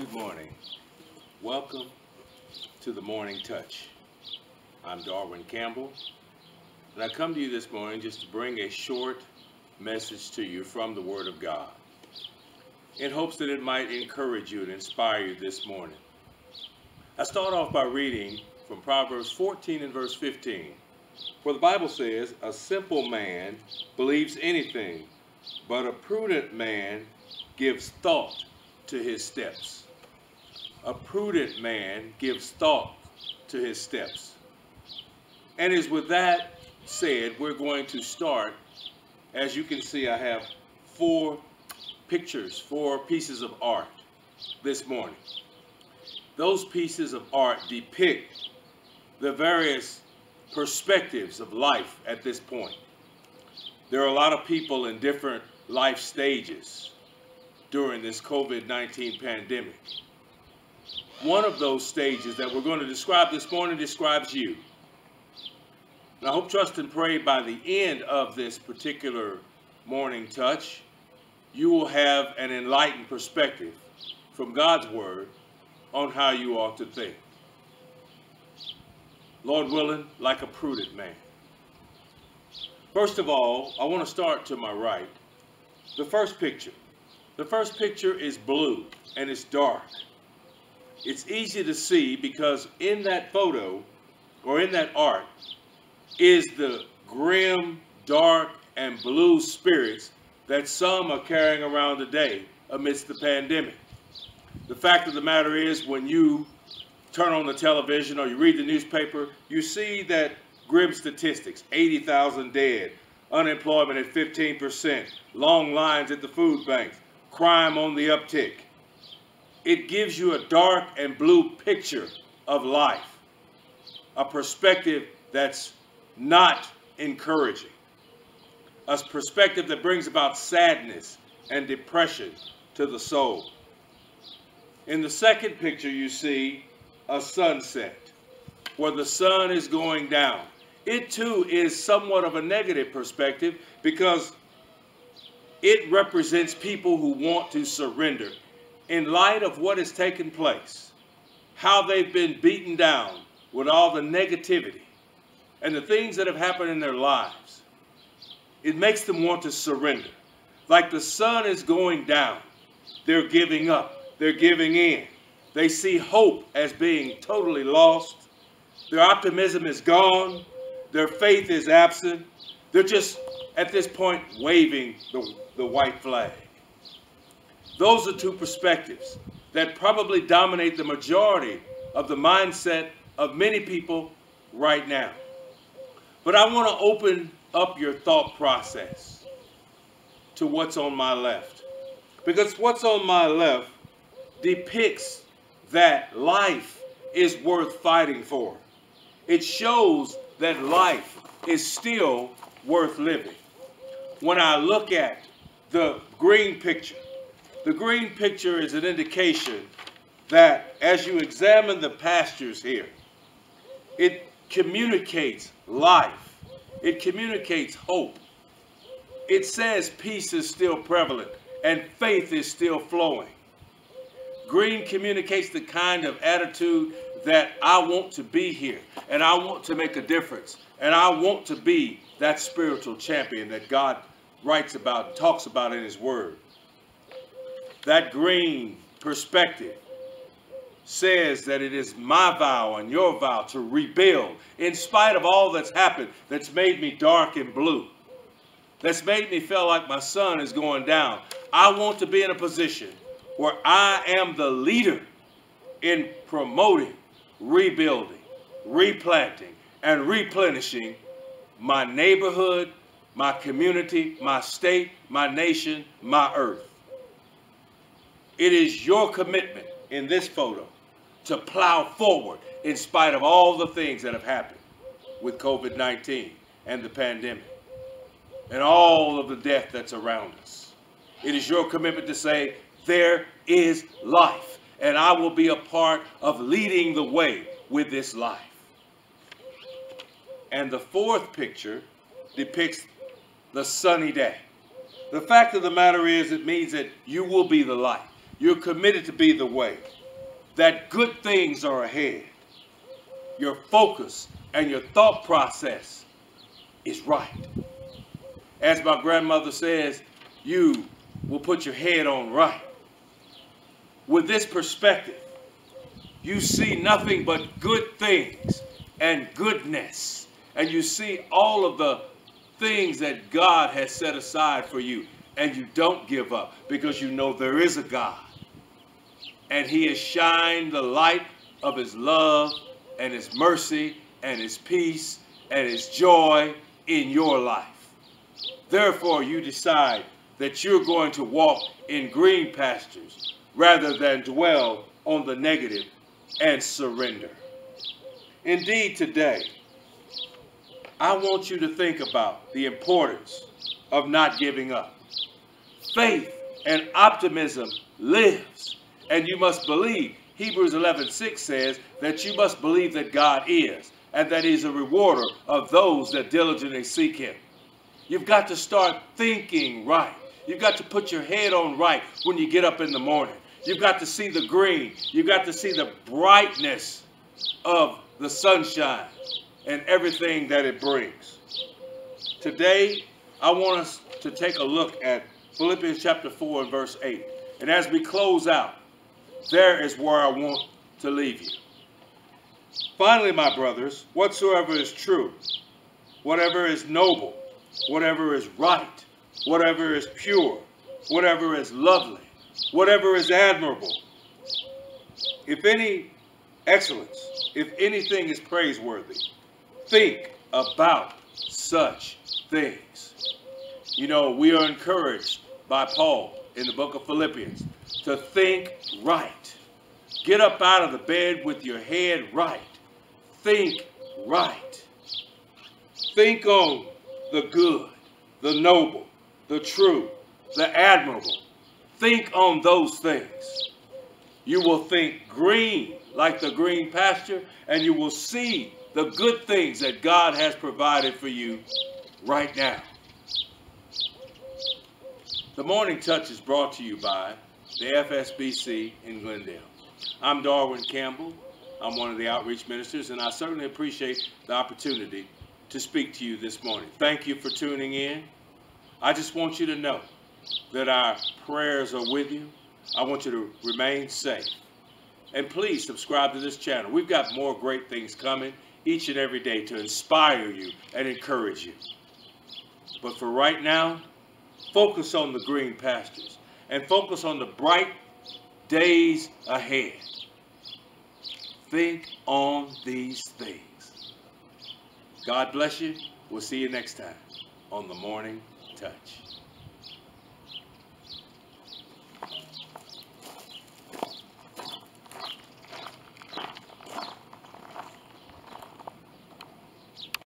Good morning. Welcome to the Morning Touch. I'm Darwin Campbell, and I come to you this morning just to bring a short message to you from the Word of God in hopes that it might encourage you and inspire you this morning. I start off by reading from Proverbs 14 and verse 15, where the Bible says, "A simple man believes anything, but a prudent man gives thought to his steps." A prudent man gives thought to his steps. And as with that said, we're going to start. As you can see, I have four pieces of art this morning. Those pieces of art depict the various perspectives of life at this point. There are a lot of people in different life stages during this COVID-19 pandemic. One of those stages that we're going to describe this morning describes you. And I hope, trust, and pray by the end of this particular morning touch, you will have an enlightened perspective from God's Word on how you ought to think. Lord willing, like a prudent man. First of all, I want to start to my right. The first picture. The first picture is blue and it's dark. It's easy to see because in that photo or in that art is the grim, dark, and blue spirits that some are carrying around today amidst the pandemic. The fact of the matter is, when you turn on the television or you read the newspaper, you see that grim statistics: 80,000 dead, unemployment at 15%, long lines at the food banks, crime on the uptick. It gives you a dark and blue picture of life, a perspective that's not encouraging, a perspective that brings about sadness and depression to the soul. In the second picture, you see a sunset where the sun is going down. It too is somewhat of a negative perspective because it represents people who want to surrender in light of what has taken place, how they've been beaten down with all the negativity and the things that have happened in their lives. It makes them want to surrender. Like the sun is going down, they're giving up, they're giving in. They see hope as being totally lost. Their optimism is gone. Their faith is absent. They're just, at this point, waving the white flag. Those are two perspectives that probably dominate the majority of the mindset of many people right now. But I want to open up your thought process to what's on my left. Because what's on my left depicts that life is worth fighting for. It shows that life is still worth living. When I look at the green picture, the green picture is an indication that as you examine the pastures here, it communicates life. It communicates hope. It says peace is still prevalent and faith is still flowing. Green communicates the kind of attitude that I want to be here and I want to make a difference and I want to be that spiritual champion that God writes about, talks about in His Word. That green perspective says that it is my vow and your vow to rebuild in spite of all that's happened, that's made me dark and blue, that's made me feel like my sun is going down. I want to be in a position where I am the leader in promoting, rebuilding, replanting, and replenishing my neighborhood, my community, my state, my nation, my earth. It is your commitment in this photo to plow forward in spite of all the things that have happened with COVID-19 and the pandemic and all of the death that's around us. It is your commitment to say, there is life, and I will be a part of leading the way with this life. And the fourth picture depicts the sunny day. The fact of the matter is, it means that you will be the light. You're committed to be the way. that good things are ahead, your focus and your thought process is right. As my grandmother says, you will put your head on right. With this perspective, you see nothing but good things and goodness. And you see all of the things that God has set aside for you. And you don't give up because you know there is a God. And he has shined the light of his love and his mercy and his peace and his joy in your life. Therefore, you decide that you're going to walk in green pastures rather than dwell on the negative and surrender. Indeed, today, I want you to think about the importance of not giving up. Faith and optimism lives, and you must believe. Hebrews 11:6 says that you must believe that God is, and that he's a rewarder of those that diligently seek him. You've got to start thinking right. You've got to put your head on right when you get up in the morning. You've got to see the green. You've got to see the brightness of the sunshine and everything that it brings. Today, I want us to take a look at Philippians chapter 4 and verse 8. And as we close out, there is where I want to leave you. Finally, my brothers, whatsoever is true, whatever is noble, whatever is right, whatever is pure, whatever is lovely, whatever is admirable, if any excellence, if anything is praiseworthy, think about such things. You know, we are encouraged by Paul in the book of Philippians to think right. Get up out of the bed with your head right. Think right. Think on the good, the noble, the true, the admirable. Think on those things. You will think green, like the green pasture, and you will see the good things that God has provided for you right now. The Morning Touch is brought to you by the FSBC in Glendale. I'm Darwin Campbell. I'm one of the outreach ministers, and I certainly appreciate the opportunity to speak to you this morning. Thank you for tuning in. I just want you to know that our prayers are with you. I want you to remain safe. And please subscribe to this channel. We've got more great things coming each and every day to inspire you and encourage you. But for right now, focus on the green pastures and focus on the bright days ahead. Think on these things. God bless you. We'll see you next time on The Morning Touch.